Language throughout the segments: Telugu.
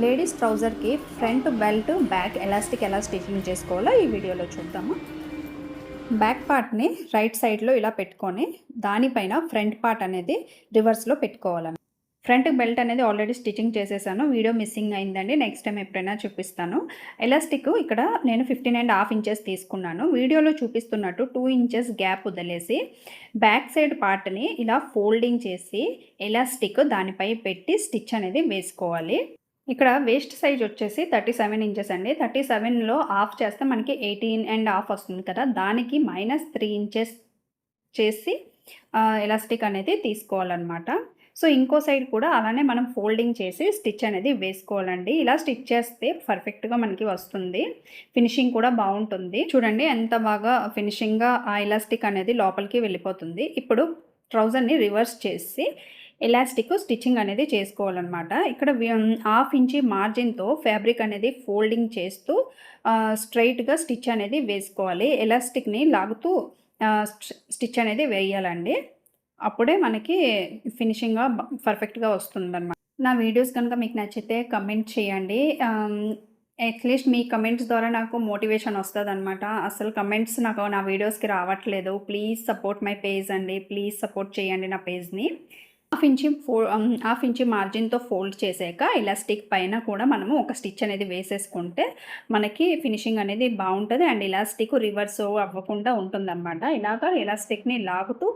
లేడీస్ ట్రౌజర్కి ఫ్రంట్ బెల్ట్ బ్యాక్ ఎలాస్టిక్ ఎలా స్టిచ్చింగ్ చేసుకోవాలో ఈ వీడియోలో చూద్దాము. బ్యాక్ పార్ట్ని రైట్ సైడ్లో ఇలా పెట్టుకొని దానిపైన ఫ్రంట్ పార్ట్ అనేది రివర్స్లో పెట్టుకోవాలని. ఫ్రంట్ బెల్ట్ అనేది ఆల్రెడీ స్టిచ్చింగ్ చేసేసాను, వీడియో మిస్సింగ్ అయిందండి. నెక్స్ట్ టైం ఎప్పుడైనా చూపిస్తాను. ఎలాస్టిక్ ఇక్కడ నేను 15.5 ఇంచెస్ తీసుకున్నాను. వీడియోలో చూపిస్తున్నట్టు 2 ఇంచెస్ గ్యాప్ వదిలేసి బ్యాక్ సైడ్ పార్ట్ని ఇలా ఫోల్డింగ్ చేసి ఎలాస్టిక్ దానిపై పెట్టి స్టిచ్ అనేది వేసుకోవాలి. ఇక్కడ వేస్ట్ సైజ్ వచ్చేసి 37 ఇంచెస్ అండి. 37లో హాఫ్ చేస్తే మనకి 18.5 వస్తుంది కదా, దానికి -3 ఇంచెస్ చేసి ఎలాస్టిక్ అనేది తీసుకోవాలన్నమాట. సో ఇంకో సైడ్ కూడా అలానే మనం ఫోల్డింగ్ చేసి స్టిచ్ అనేది వేసుకోవాలండి. ఇలా స్టిచ్ చేస్తే పర్ఫెక్ట్గా మనకి వస్తుంది, ఫినిషింగ్ కూడా బాగుంటుంది. చూడండి ఎంత బాగా ఫినిషింగ్గా ఆ ఎలాస్టిక్ అనేది లోపలికి వెళ్ళిపోతుంది. ఇప్పుడు ట్రౌజర్ని రివర్స్ చేసి ఎలాస్టిక్ స్టిచ్చింగ్ అనేది చేసుకోవాలన్నమాట. ఇక్కడ 1/2 ఇంచి మార్జిన్తో ఫ్యాబ్రిక్ అనేది ఫోల్డింగ్ చేస్తూ స్ట్రైట్గా స్టిచ్ అనేది వేసుకోవాలి. ఎలాస్టిక్ని లాగుతూ స్టిచ్ అనేది వేయాలండి. అప్పుడే మనకి ఫినిషింగ్గా పర్ఫెక్ట్గా వస్తుందన్నమాట. నా వీడియోస్ కనుక మీకు నచ్చితే కమెంట్ చేయండి. అట్లీస్ట్ మీ కమెంట్స్ ద్వారా నాకు మోటివేషన్ వస్తుందన్నమాట. అసలు కమెంట్స్ నాకు నా వీడియోస్కి రావట్లేదు. ప్లీజ్ సపోర్ట్ మై పేజ్ అండి. ప్లీజ్ సపోర్ట్ చేయండి నా పేజ్ని. హాఫ్ ఇంచి మార్జిన్తో ఫోల్డ్ చేసాక ఎలాస్టిక్ పైన కూడా మనము ఒక స్టిచ్ అనేది వేసేసుకుంటే మనకి ఫినిషింగ్ అనేది బాగుంటుంది అండ్ ఎలాస్టిక్ రివర్స్ అవ్వకుండా ఉంటుందన్నమాట. ఇలాగ ఎలాస్టిక్ని లాగుతూ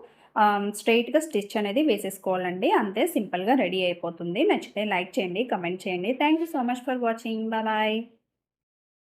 స్ట్రైట్గా స్టిచ్ అనేది వేసేసుకోవాలండి. అంతే, సింపుల్గా రెడీ అయిపోతుంది. నచ్చితే లైక్ చేయండి, కమెంట్ చేయండి. Thank you so much for watching. Bye.